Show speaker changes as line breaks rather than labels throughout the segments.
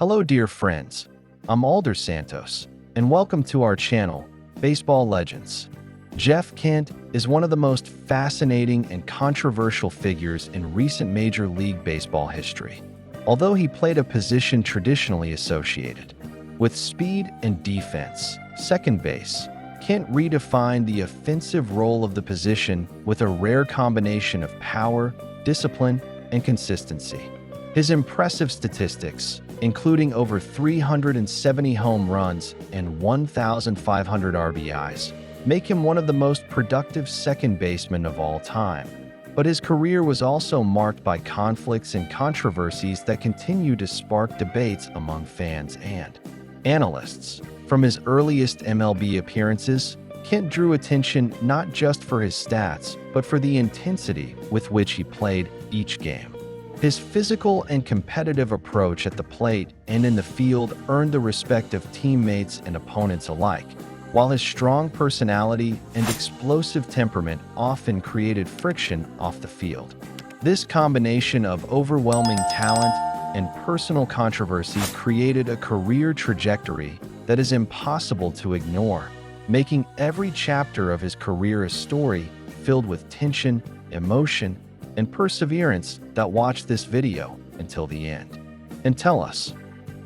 Hello, dear friends. I'm Alder Santos, and welcome to our channel, Baseball Legends. Jeff Kent is one of the most fascinating and controversial figures in recent Major League Baseball history. Although he played a position traditionally associated with speed and defense, second base, Kent redefined the offensive role of the position with a rare combination of power, discipline, and consistency. His impressive statistics, including over 370 home runs and 1,500 RBIs, make him one of the most productive second basemen of all time. But his career was also marked by conflicts and controversies that continue to spark debates among fans and analysts. From his earliest MLB appearances, Kent drew attention not just for his stats, but for the intensity with which he played each game. His physical and competitive approach at the plate and in the field earned the respect of teammates and opponents alike, while his strong personality and explosive temperament often created friction off the field. This combination of overwhelming talent and personal controversy created a career trajectory that is impossible to ignore, making every chapter of his career a story filled with tension, emotion, and perseverance. Watch this video until the end and tell us,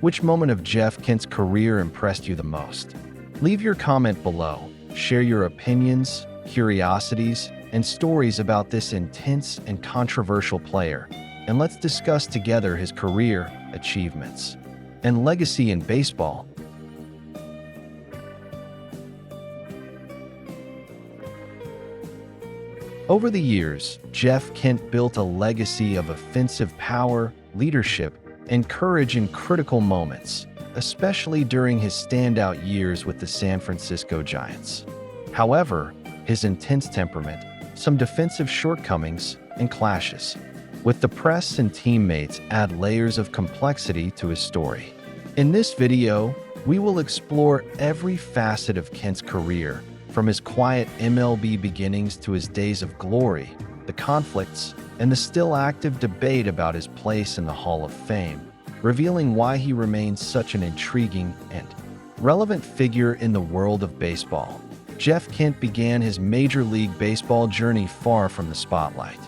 which moment of Jeff Kent's career impressed you the most? Leave your comment below, share your opinions, curiosities, and stories about this intense and controversial player, and let's discuss together his career, achievements, and legacy in baseball. Over the years, Jeff Kent built a legacy of offensive power, leadership, and courage in critical moments, especially during his standout years with the San Francisco Giants. However, his intense temperament, some defensive shortcomings, and clashes with the press and teammates add layers of complexity to his story. In this video, we will explore every facet of Kent's career, from his quiet MLB beginnings to his days of glory, the conflicts, and the still active debate about his place in the Hall of Fame, revealing why he remains such an intriguing and relevant figure in the world of baseball. Jeff Kent began his Major League Baseball journey far from the spotlight.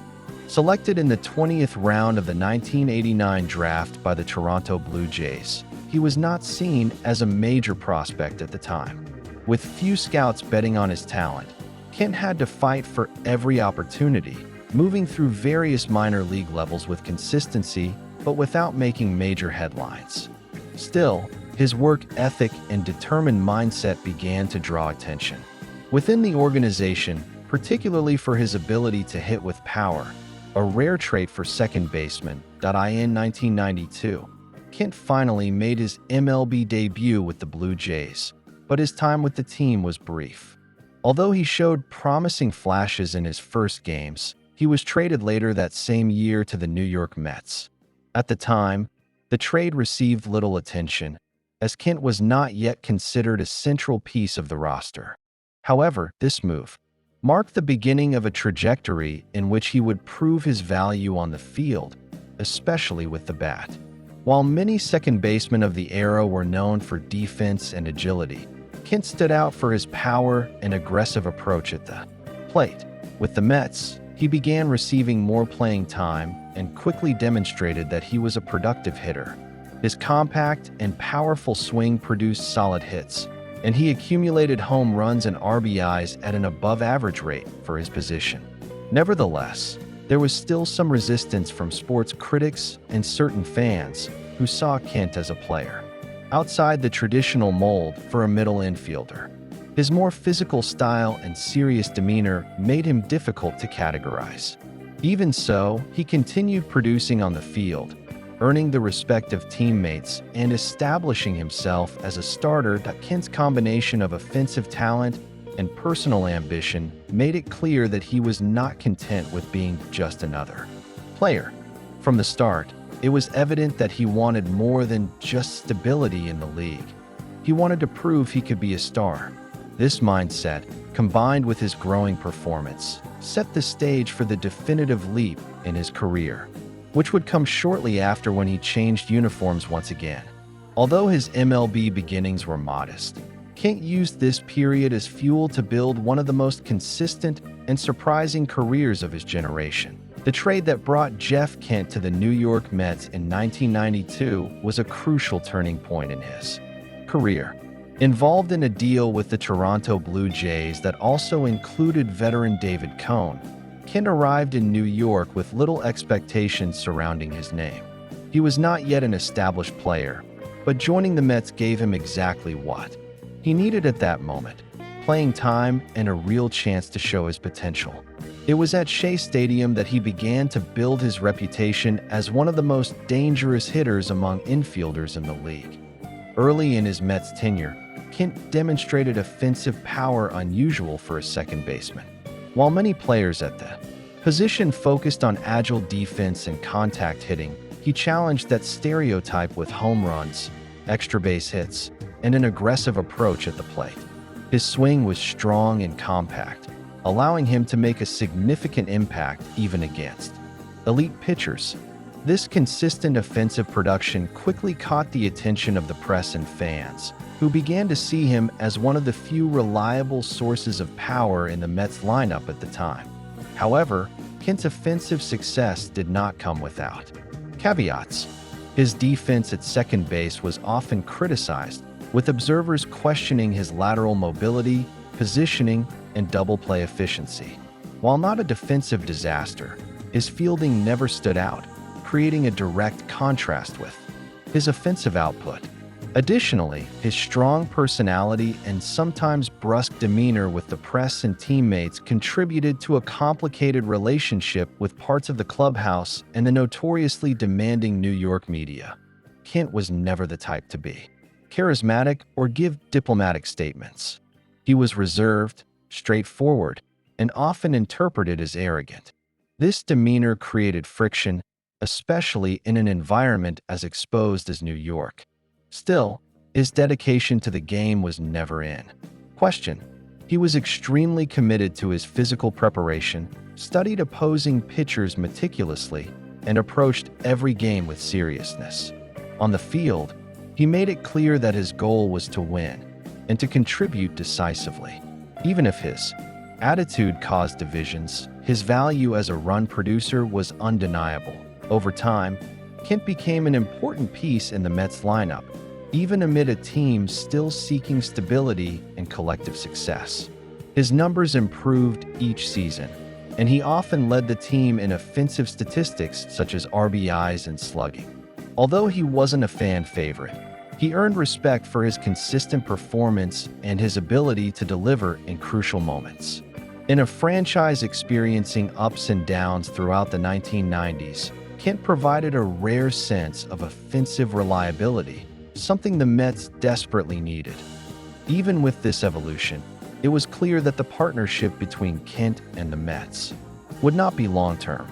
Selected in the 20th round of the 1989 draft by the Toronto Blue Jays, he was not seen as a major prospect at the time. With few scouts betting on his talent, Kent had to fight for every opportunity, moving through various minor league levels with consistency but without making major headlines. Still, his work ethic and determined mindset began to draw attention within the organization, particularly for his ability to hit with power, a rare trait for second baseman. In 1992, Kent finally made his MLB debut with the Blue Jays, but his time with the team was brief. Although he showed promising flashes in his first games, he was traded later that same year to the New York Mets. At the time, the trade received little attention, as Kent was not yet considered a central piece of the roster. However, this move marked the beginning of a trajectory in which he would prove his value on the field, especially with the bat. While many second basemen of the era were known for defense and agility, Kent stood out for his power and aggressive approach at the plate. With the Mets, he began receiving more playing time and quickly demonstrated that he was a productive hitter. His compact and powerful swing produced solid hits, and he accumulated home runs and RBIs at an above-average rate for his position. Nevertheless, there was still some resistance from sports critics and certain fans who saw Kent as a player outside the traditional mold for a middle infielder. His more physical style and serious demeanor made him difficult to categorize. Even so, he continued producing on the field, earning the respect of teammates and establishing himself as a starter. Kent's combination of offensive talent and personal ambition made it clear that he was not content with being just another player. From the start, it was evident that he wanted more than just stability in the league. He wanted to prove he could be a star. This mindset, combined with his growing performance, set the stage for the definitive leap in his career, which would come shortly after when he changed uniforms once again. Although his MLB beginnings were modest, Kent used this period as fuel to build one of the most consistent and surprising careers of his generation. The trade that brought Jeff Kent to the New York Mets in 1992 was a crucial turning point in his career. Involved in a deal with the Toronto Blue Jays that also included veteran David Cone, Kent arrived in New York with little expectations surrounding his name. He was not yet an established player, but joining the Mets gave him exactly what he needed at that moment: playing time and a real chance to show his potential. It was at Shea Stadium that he began to build his reputation as one of the most dangerous hitters among infielders in the league. Early in his Mets tenure, Kent demonstrated offensive power unusual for a second baseman. While many players at the position focused on agile defense and contact hitting, he challenged that stereotype with home runs, extra base hits, and an aggressive approach at the plate. His swing was strong and compact, allowing him to make a significant impact even against elite pitchers. This consistent offensive production quickly caught the attention of the press and fans, who began to see him as one of the few reliable sources of power in the Mets lineup at the time. However, Kent's offensive success did not come without caveats. His defense at second base was often criticized, with observers questioning his lateral mobility, positioning, and double play efficiency. While not a defensive disaster, his fielding never stood out, creating a direct contrast with his offensive output. Additionally, his strong personality and sometimes brusque demeanor with the press and teammates contributed to a complicated relationship with parts of the clubhouse and the notoriously demanding New York media. Kent was never the type to be charismatic or give diplomatic statements. He was reserved, straightforward, and often interpreted as arrogant. This demeanor created friction, especially in an environment as exposed as New York. Still, his dedication to the game was never in question. He was extremely committed to his physical preparation, studied opposing pitchers meticulously, and approached every game with seriousness. On the field, he made it clear that his goal was to win and to contribute decisively. Even if his attitude caused divisions, his value as a run producer was undeniable. Over time, Kent became an important piece in the Mets lineup, even amid a team still seeking stability and collective success. His numbers improved each season, and he often led the team in offensive statistics such as RBIs and slugging. Although he wasn't a fan favorite, he earned respect for his consistent performance and his ability to deliver in crucial moments. In a franchise experiencing ups and downs throughout the 1990s, Kent provided a rare sense of offensive reliability, something the Mets desperately needed. Even with this evolution, it was clear that the partnership between Kent and the Mets would not be long-term.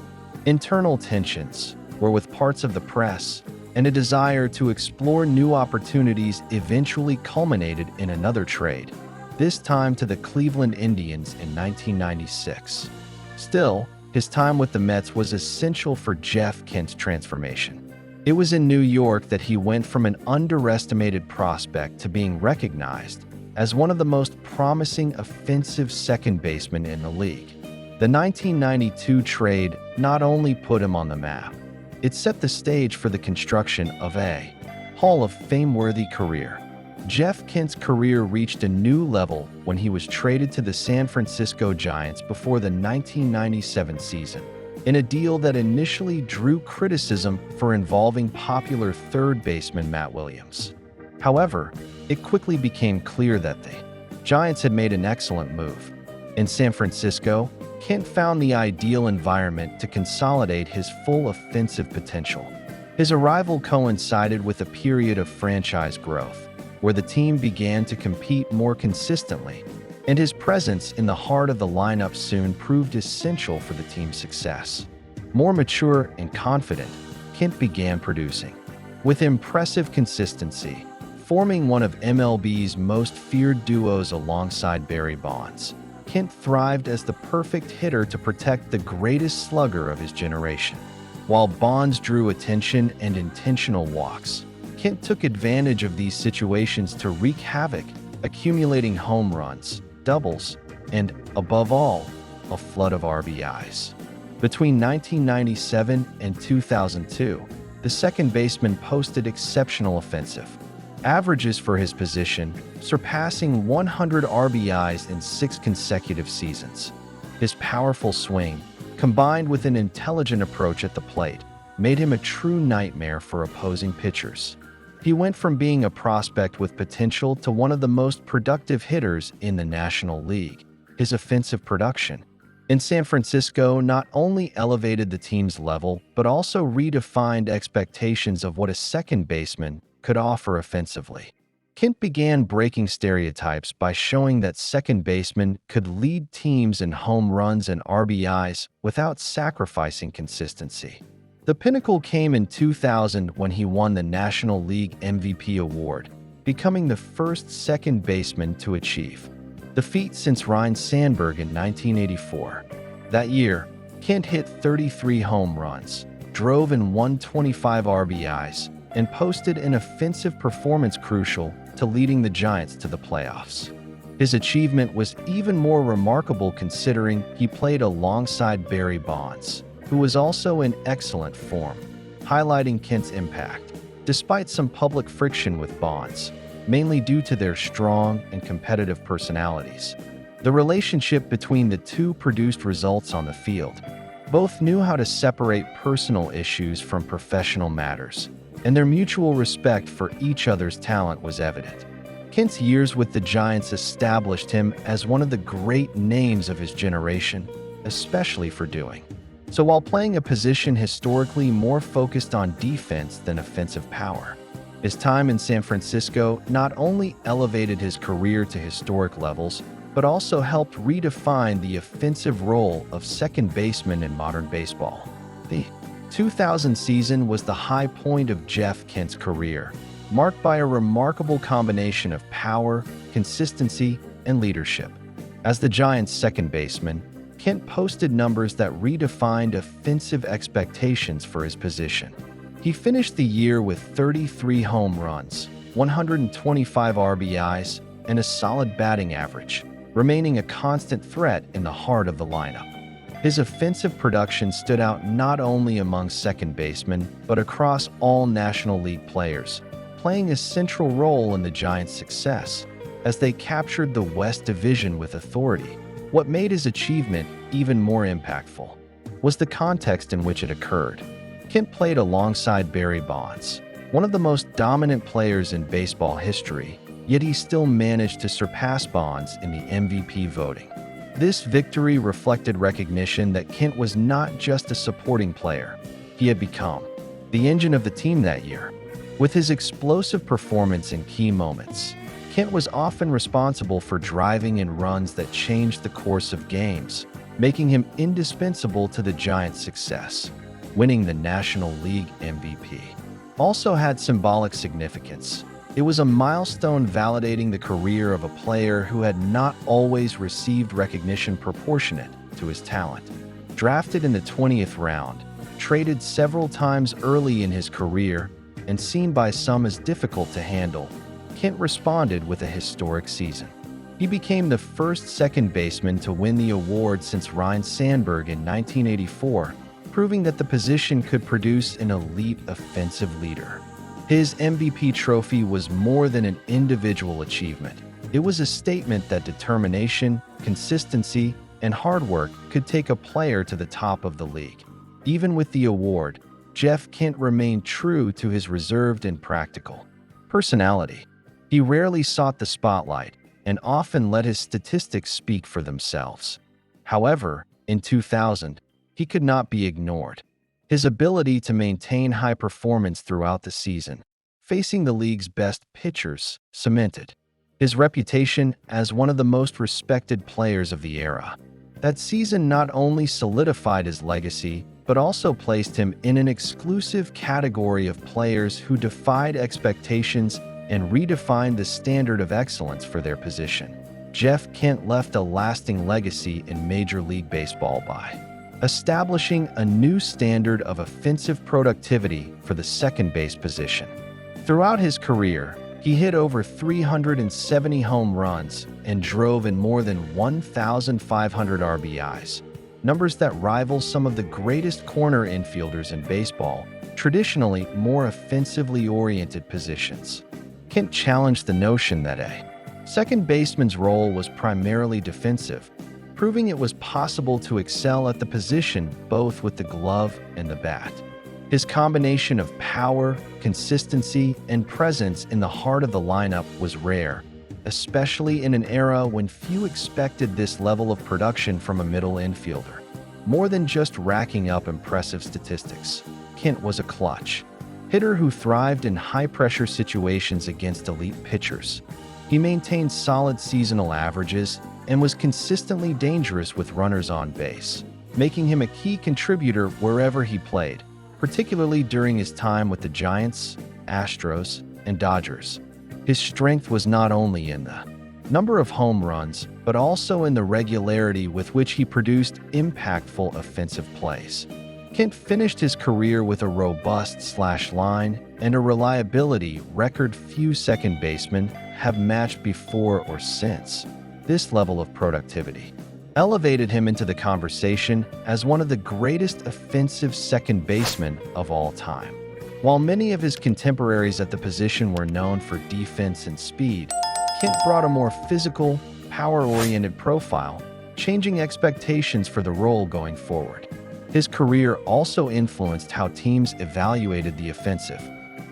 Internal tensions were with parts of the press, and a desire to explore new opportunities eventually culminated in another trade, this time to the Cleveland Indians in 1996. Still, his time with the Mets was essential for Jeff Kent's transformation. It was in New York that he went from an underestimated prospect to being recognized as one of the most promising offensive second basemen in the league. The 1992 trade not only put him on the map, it set the stage for the construction of a Hall of Fame-worthy career. Jeff Kent's career reached a new level when he was traded to the San Francisco Giants before the 1997 season, in a deal that initially drew criticism for involving popular third baseman Matt Williams. However, it quickly became clear that the Giants had made an excellent move. In San Francisco, Kent found the ideal environment to consolidate his full offensive potential. His arrival coincided with a period of franchise growth, where the team began to compete more consistently, and his presence in the heart of the lineup soon proved essential for the team's success. More mature and confident, Kent began producing with impressive consistency, forming one of MLB's most feared duos alongside Barry Bonds. Kent thrived as the perfect hitter to protect the greatest slugger of his generation. While Bonds drew attention and intentional walks, Kent took advantage of these situations to wreak havoc, accumulating home runs, doubles, and, above all, a flood of RBIs. Between 1997 and 2002, the second baseman posted exceptional offensive averages for his position, surpassing 100 RBIs in 6 consecutive seasons. His powerful swing, combined with an intelligent approach at the plate, made him a true nightmare for opposing pitchers. He went from being a prospect with potential to one of the most productive hitters in the National League. His offensive production in San Francisco not only elevated the team's level, but also redefined expectations of what a second baseman could offer offensively. Kent began breaking stereotypes by showing that second basemen could lead teams in home runs and RBIs without sacrificing consistency. The pinnacle came in 2000 when he won the National League MVP award, becoming the first second baseman to achieve the feat since Ryne Sandberg in 1984. That year, Kent hit 33 home runs, drove in 125 RBIs, and posted an offensive performance crucial to leading the Giants to the playoffs. His achievement was even more remarkable considering he played alongside Barry Bonds, who was also in excellent form, highlighting Kent's impact. Despite some public friction with Bonds, mainly due to their strong and competitive personalities, the relationship between the two produced results on the field. Both knew how to separate personal issues from professional matters, and their mutual respect for each other's talent was evident. Kent's years with the Giants established him as one of the great names of his generation, especially for doing so while playing a position historically more focused on defense than offensive power. His time in San Francisco not only elevated his career to historic levels, but also helped redefine the offensive role of second baseman in modern baseball. The 2000 season was the high point of Jeff Kent's career, marked by a remarkable combination of power, consistency, and leadership. As the Giants' second baseman, Kent posted numbers that redefined offensive expectations for his position. He finished the year with 33 home runs, 125 RBIs, and a solid batting average, remaining a constant threat in the heart of the lineup. His offensive production stood out not only among second basemen, but across all National League players, playing a central role in the Giants' success as they captured the West Division with authority. What made his achievement even more impactful was the context in which it occurred. Kent played alongside Barry Bonds, one of the most dominant players in baseball history, yet he still managed to surpass Bonds in the MVP voting. This victory reflected recognition that Kent was not just a supporting player. He had become the engine of the team that year. With his explosive performance in key moments, Kent was often responsible for driving in runs that changed the course of games, making him indispensable to the Giants' success. Winning the National League MVP also had symbolic significance. It was a milestone validating the career of a player who had not always received recognition proportionate to his talent. Drafted in the 20th round, traded several times early in his career, and seen by some as difficult to handle, Kent responded with a historic season. He became the first second baseman to win the award since Ryne Sandberg in 1984, proving that the position could produce an elite offensive leader. His MVP trophy was more than an individual achievement. It was a statement that determination, consistency, and hard work could take a player to the top of the league. Even with the award, Jeff Kent remained true to his reserved and practical personality. He rarely sought the spotlight and often let his statistics speak for themselves. However, in 2000, he could not be ignored. His ability to maintain high performance throughout the season, facing the league's best pitchers, cemented his reputation as one of the most respected players of the era. That season not only solidified his legacy, but also placed him in an exclusive category of players who defied expectations and redefined the standard of excellence for their position. Jeff Kent left a lasting legacy in Major League Baseball by establishing a new standard of offensive productivity for the second base position. Throughout his career, he hit over 370 home runs and drove in more than 1,500 RBIs, numbers that rival some of the greatest corner infielders in baseball, traditionally more offensively oriented positions. Kent challenged the notion that a second baseman's role was primarily defensive, proving it was possible to excel at the position both with the glove and the bat. His combination of power, consistency, and presence in the heart of the lineup was rare, especially in an era when few expected this level of production from a middle infielder. More than just racking up impressive statistics, Kent was a clutch hitter who thrived in high-pressure situations against elite pitchers. He maintained solid seasonal averages and was consistently dangerous with runners on base, making him a key contributor wherever he played, particularly during his time with the Giants, Astros, and Dodgers. His strength was not only in the number of home runs, but also in the regularity with which he produced impactful offensive plays. Kent finished his career with a robust slash line and a reliability record few second basemen have matched before or since. This level of productivity elevated him into the conversation as one of the greatest offensive second basemen of all time. While many of his contemporaries at the position were known for defense and speed, Kent brought a more physical, power-oriented profile, changing expectations for the role going forward. His career also influenced how teams evaluated the offensive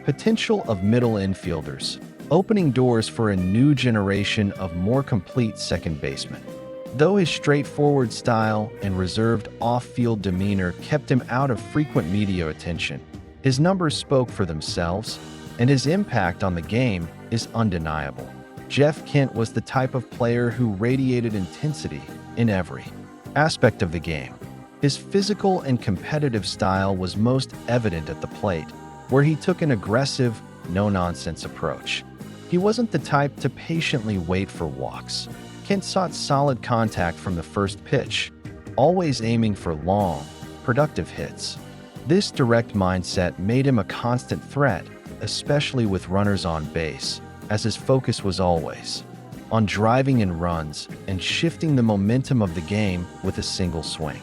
potential of middle infielders, opening doors for a new generation of more complete second basemen. Though his straightforward style and reserved off-field demeanor kept him out of frequent media attention, his numbers spoke for themselves, and his impact on the game is undeniable. Jeff Kent was the type of player who radiated intensity in every aspect of the game. His physical and competitive style was most evident at the plate, where he took an aggressive, no-nonsense approach. He wasn't the type to patiently wait for walks. Kent sought solid contact from the first pitch, always aiming for long, productive hits. This direct mindset made him a constant threat, especially with runners on base, as his focus was always on driving in runs and shifting the momentum of the game with a single swing.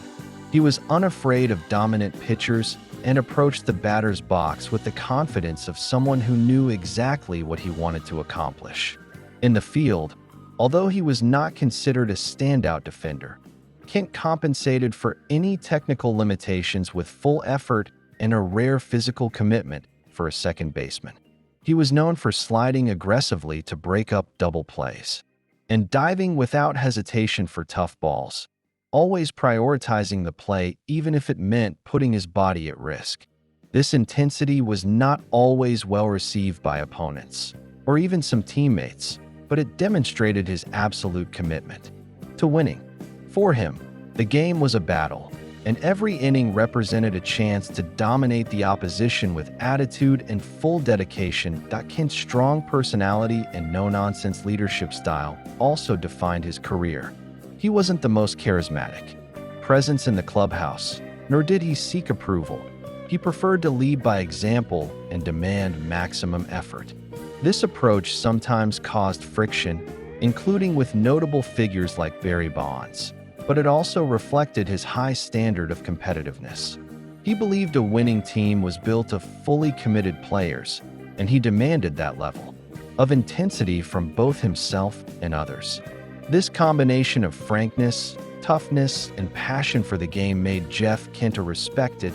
He was unafraid of dominant pitchers and approached the batter's box with the confidence of someone who knew exactly what he wanted to accomplish. In the field, although he was not considered a standout defender, Kent compensated for any technical limitations with full effort and a rare physical commitment for a second baseman. He was known for sliding aggressively to break up double plays and diving without hesitation for tough balls, always prioritizing the play even if it meant putting his body at risk. This intensity was not always well received by opponents, or even some teammates, but it demonstrated his absolute commitment to winning. For him, the game was a battle, and every inning represented a chance to dominate the opposition with attitude and full dedication. Kent's strong personality and no-nonsense leadership style also defined his career. He wasn't the most charismatic presence in the clubhouse, nor did he seek approval. He preferred to lead by example and demand maximum effort. This approach sometimes caused friction, including with notable figures like Barry Bonds, but it also reflected his high standard of competitiveness. He believed a winning team was built of fully committed players, and he demanded that level of intensity from both himself and others. This combination of frankness, toughness, and passion for the game made Jeff Kent a respected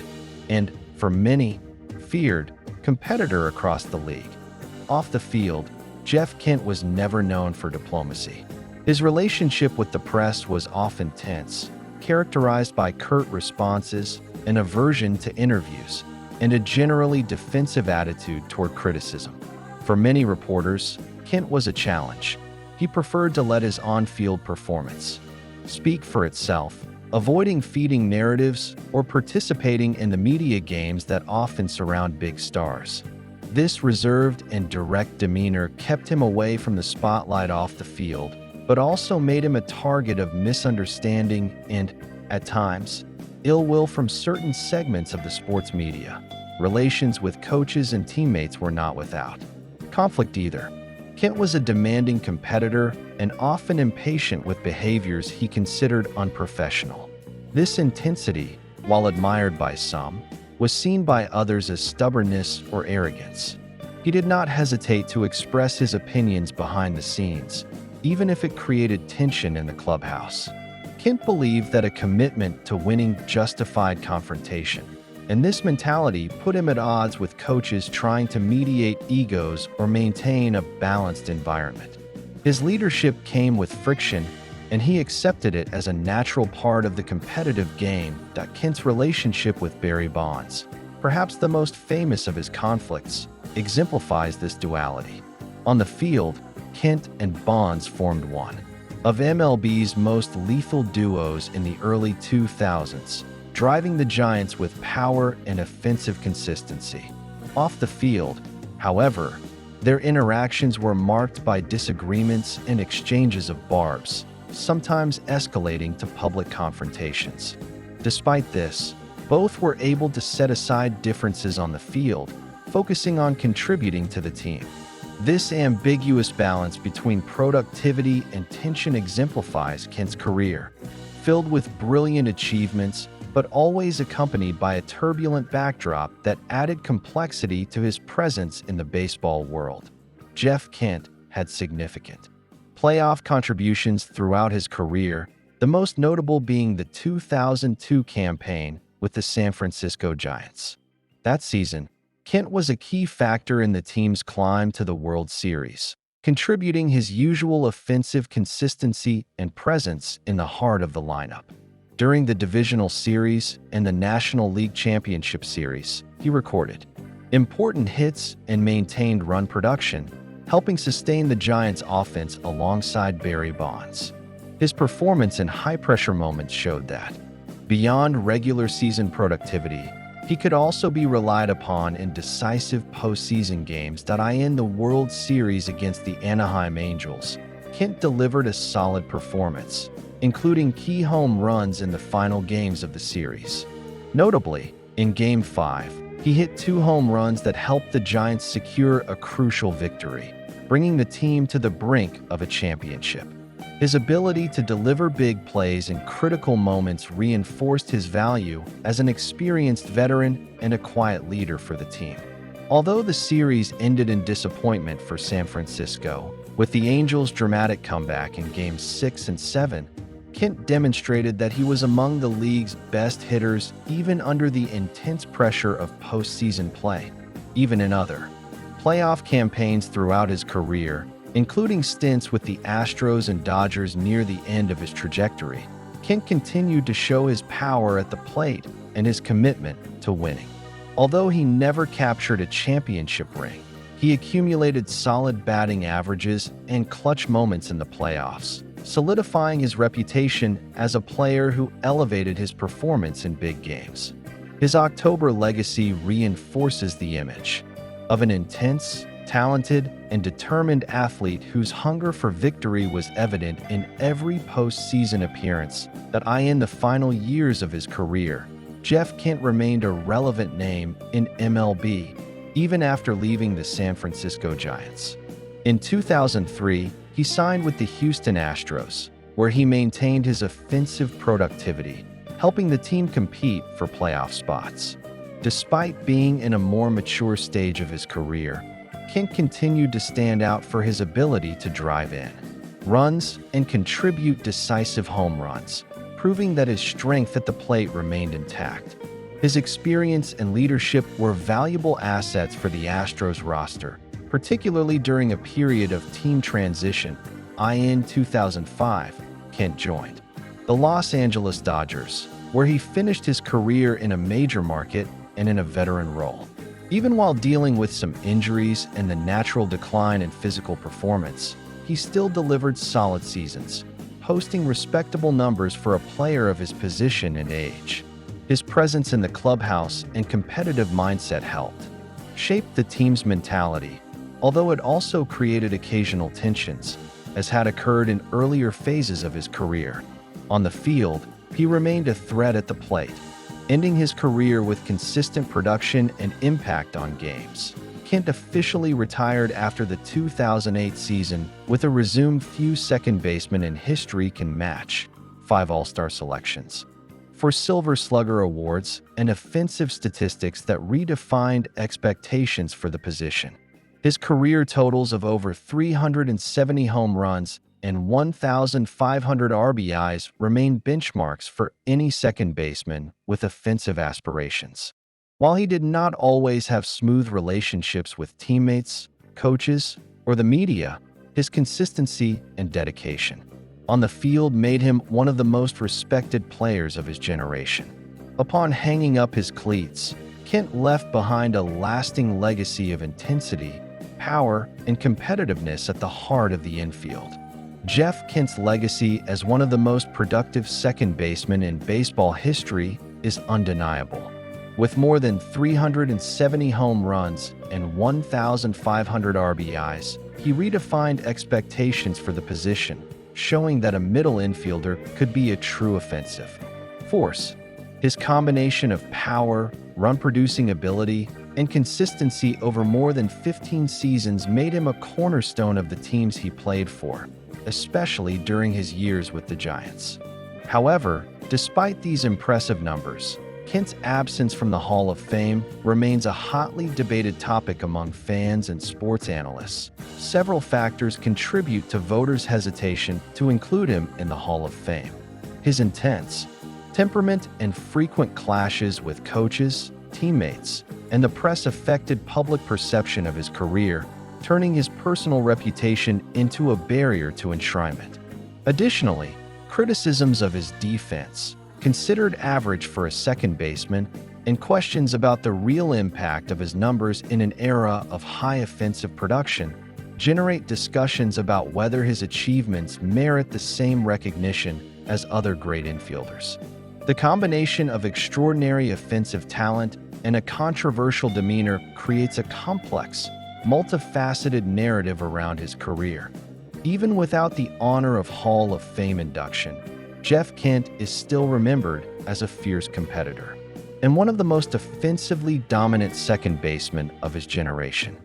and, for many, feared competitor across the league. Off the field, Jeff Kent was never known for diplomacy. His relationship with the press was often tense, characterized by curt responses, an aversion to interviews, and a generally defensive attitude toward criticism. For many reporters, Kent was a challenge. He preferred to let his on-field performance speak for itself, avoiding feeding narratives or participating in the media games that often surround big stars. This reserved and direct demeanor kept him away from the spotlight off the field, but also made him a target of misunderstanding and, at times, ill will from certain segments of the sports media. Relations with coaches and teammates were not without conflict either. Kent was a demanding competitor and often impatient with behaviors he considered unprofessional. This intensity, while admired by some, was seen by others as stubbornness or arrogance. He did not hesitate to express his opinions behind the scenes, even if it created tension in the clubhouse. Kent believed that a commitment to winning justified confrontation, and this mentality put him at odds with coaches trying to mediate egos or maintain a balanced environment. His leadership came with friction, and he accepted it as a natural part of the competitive game. Kent's relationship with Barry Bonds, perhaps the most famous of his conflicts, exemplifies this duality. On the field, Kent and Bonds formed one of MLB's most lethal duos in the early 2000s, driving the Giants with power and offensive consistency. Off the field, however, their interactions were marked by disagreements and exchanges of barbs, sometimes escalating to public confrontations. Despite this, both were able to set aside differences on the field, focusing on contributing to the team. This ambiguous balance between productivity and tension exemplifies Kent's career, filled with brilliant achievements, but always accompanied by a turbulent backdrop that added complexity to his presence in the baseball world. Jeff Kent had significant playoff contributions throughout his career, the most notable being the 2002 campaign with the San Francisco Giants. That season, Kent was a key factor in the team's climb to the World Series, contributing his usual offensive consistency and presence in the heart of the lineup. During the Divisional Series and the National League Championship Series, he recorded important hits and maintained run production, helping sustain the Giants' offense alongside Barry Bonds. His performance in high-pressure moments showed that, beyond regular season productivity, he could also be relied upon in decisive postseason games. In the World Series against the Anaheim Angels, Kent delivered a solid performance, including key home runs in the final games of the series. Notably, in Game 5, he hit 2 home runs that helped the Giants secure a crucial victory, bringing the team to the brink of a championship. His ability to deliver big plays in critical moments reinforced his value as an experienced veteran and a quiet leader for the team. Although the series ended in disappointment for San Francisco, with the Angels' dramatic comeback in Games 6 and 7, Kent demonstrated that he was among the league's best hitters even under the intense pressure of postseason play. Even in other playoff campaigns throughout his career, including stints with the Astros and Dodgers near the end of his trajectory, Kent continued to show his power at the plate and his commitment to winning. Although he never captured a championship ring, he accumulated solid batting averages and clutch moments in the playoffs, solidifying his reputation as a player who elevated his performance in big games. His October legacy reinforces the image of an intense, talented, and determined athlete whose hunger for victory was evident in every postseason appearance. In the final years of his career, Jeff Kent remained a relevant name in MLB, even after leaving the San Francisco Giants. In 2003, he signed with the Houston Astros, where he maintained his offensive productivity, helping the team compete for playoff spots. Despite being in a more mature stage of his career, Kent continued to stand out for his ability to drive in runs and contribute decisive home runs, proving that his strength at the plate remained intact. His experience and leadership were valuable assets for the Astros roster, particularly during a period of team transition. In 2005, Kent joined the Los Angeles Dodgers, where he finished his career in a major market and in a veteran role. Even while dealing with some injuries and the natural decline in physical performance, he still delivered solid seasons, posting respectable numbers for a player of his position and age. His presence in the clubhouse and competitive mindset helped shape the team's mentality, although it also created occasional tensions, as had occurred in earlier phases of his career. On the field, he remained a threat at the plate, ending his career with consistent production and impact on games. Kent officially retired after the 2008 season with a resumed few second basemen in history can match, 5 All-Star selections, 4 Silver Slugger awards, and offensive statistics that redefined expectations for the position. His career totals of over 370 home runs and 1,500 RBIs remain benchmarks for any second baseman with offensive aspirations. While he did not always have smooth relationships with teammates, coaches, or the media, his consistency and dedication on the field made him one of the most respected players of his generation. Upon hanging up his cleats, Kent left behind a lasting legacy of intensity, power, and competitiveness at the heart of the infield. Jeff Kent's legacy as one of the most productive second basemen in baseball history is undeniable. With more than 370 home runs and 1,500 RBIs, he redefined expectations for the position, showing that a middle infielder could be a true offensive force. His combination of power, run-producing ability, and consistency over more than 15 seasons made him a cornerstone of the teams he played for, especially during his years with the Giants. However, despite these impressive numbers, Kent's absence from the Hall of Fame remains a hotly debated topic among fans and sports analysts. Several factors contribute to voters' hesitation to include him in the Hall of Fame. His intense temperament and frequent clashes with coaches, teammates, and the press affected public perception of his career, turning his personal reputation into a barrier to enshrinement. Additionally, criticisms of his defense, considered average for a second baseman, and questions about the real impact of his numbers in an era of high offensive production generate discussions about whether his achievements merit the same recognition as other great infielders. The combination of extraordinary offensive talent and a controversial demeanor creates a complex, multifaceted narrative around his career. Even without the honor of Hall of Fame induction, Jeff Kent is still remembered as a fierce competitor and one of the most offensively dominant second basemen of his generation.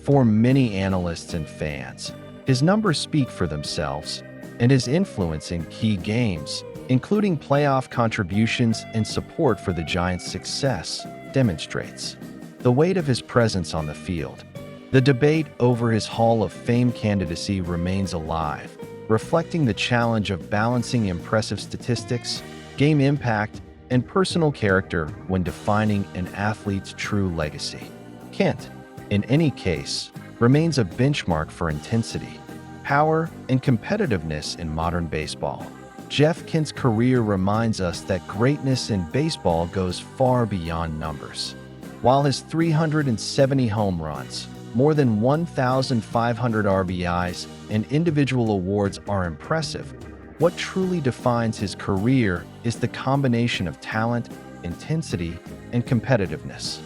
For many analysts and fans, his numbers speak for themselves, and his influence in key games, including playoff contributions and support for the Giants' success, demonstrates the weight of his presence on the field. The debate over his Hall of Fame candidacy remains alive, reflecting the challenge of balancing impressive statistics, game impact, and personal character when defining an athlete's true legacy. Kent, in any case, remains a benchmark for intensity, power, and competitiveness in modern baseball. Jeff Kent's career reminds us that greatness in baseball goes far beyond numbers. While his 370 home runs, more than 1,500 RBIs, and individual awards are impressive, what truly defines his career is the combination of talent, intensity, and competitiveness.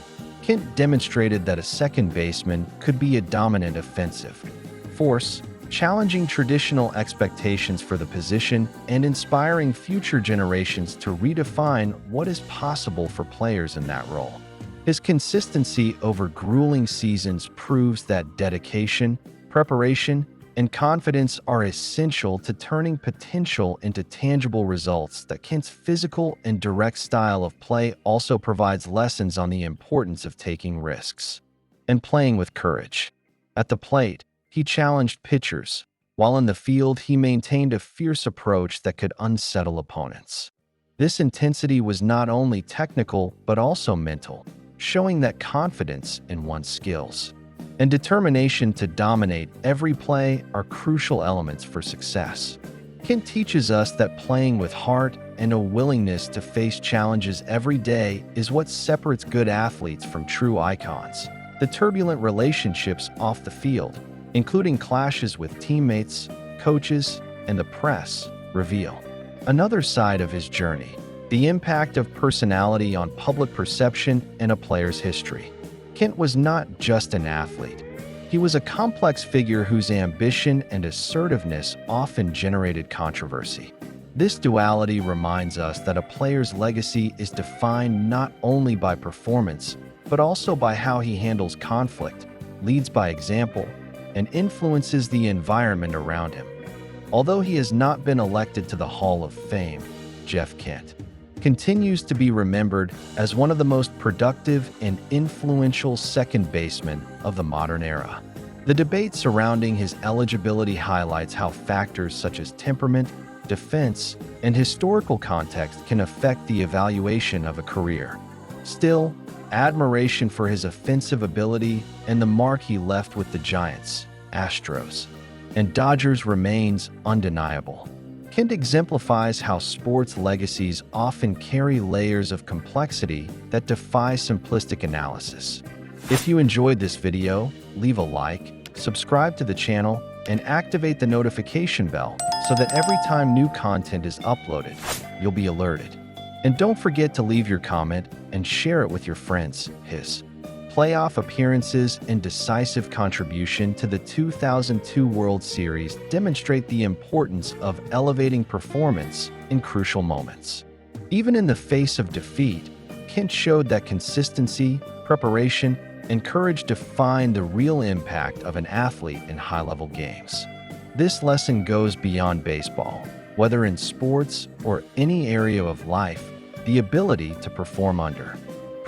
Kent demonstrated that a second baseman could be a dominant offensive force, challenging traditional expectations for the position and inspiring future generations to redefine what is possible for players in that role. His consistency over grueling seasons proves that dedication, preparation, and confidence are essential to turning potential into tangible results. That Kent's physical and direct style of play also provides lessons on the importance of taking risks and playing with courage. At the plate, he challenged pitchers, while in the field he maintained a fierce approach that could unsettle opponents. This intensity was not only technical but also mental, showing that confidence in one's skills and determination to dominate every play are crucial elements for success. Kent teaches us that playing with heart and a willingness to face challenges every day is what separates good athletes from true icons. The turbulent relationships off the field, including clashes with teammates, coaches, and the press, reveal another side of his journey: the impact of personality on public perception and a player's history. Kent was not just an athlete. He was a complex figure whose ambition and assertiveness often generated controversy. This duality reminds us that a player's legacy is defined not only by performance, but also by how he handles conflict, leads by example, and influences the environment around him. Although he has not been elected to the Hall of Fame, Jeff Kent continues to be remembered as one of the most productive and influential second basemen of the modern era. The debate surrounding his eligibility highlights how factors such as temperament, defense, and historical context can affect the evaluation of a career. Still, admiration for his offensive ability and the mark he left with the Giants, Astros, and Dodgers remains undeniable. Kent exemplifies how sports legacies often carry layers of complexity that defy simplistic analysis. If you enjoyed this video, leave a like, subscribe to the channel, and activate the notification bell so that every time new content is uploaded, you'll be alerted. And don't forget to leave your comment and share it with your friends. His playoff appearances and decisive contribution to the 2002 World Series demonstrate the importance of elevating performance in crucial moments. Even in the face of defeat, Kent showed that consistency, preparation, and courage define the real impact of an athlete in high-level games. This lesson goes beyond baseball. Whether in sports or any area of life, the ability to perform under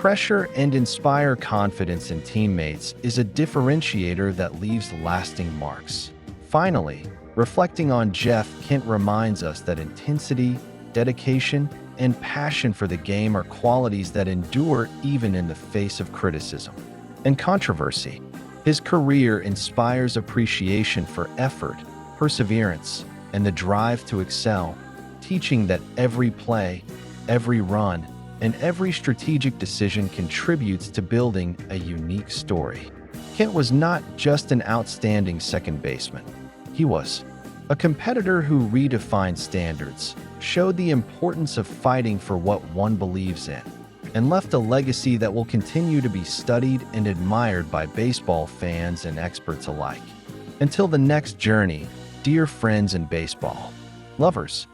pressure and inspire confidence in teammates is a differentiator that leaves lasting marks. Finally, reflecting on Jeff Kent reminds us that intensity, dedication, and passion for the game are qualities that endure even in the face of criticism and controversy. His career inspires appreciation for effort, perseverance, and the drive to excel, teaching that every play, every run, and every strategic decision contributes to building a unique story. Kent was not just an outstanding second baseman. He was a competitor who redefined standards, showed the importance of fighting for what one believes in, and left a legacy that will continue to be studied and admired by baseball fans and experts alike. Until the next journey, dear friends and baseball lovers,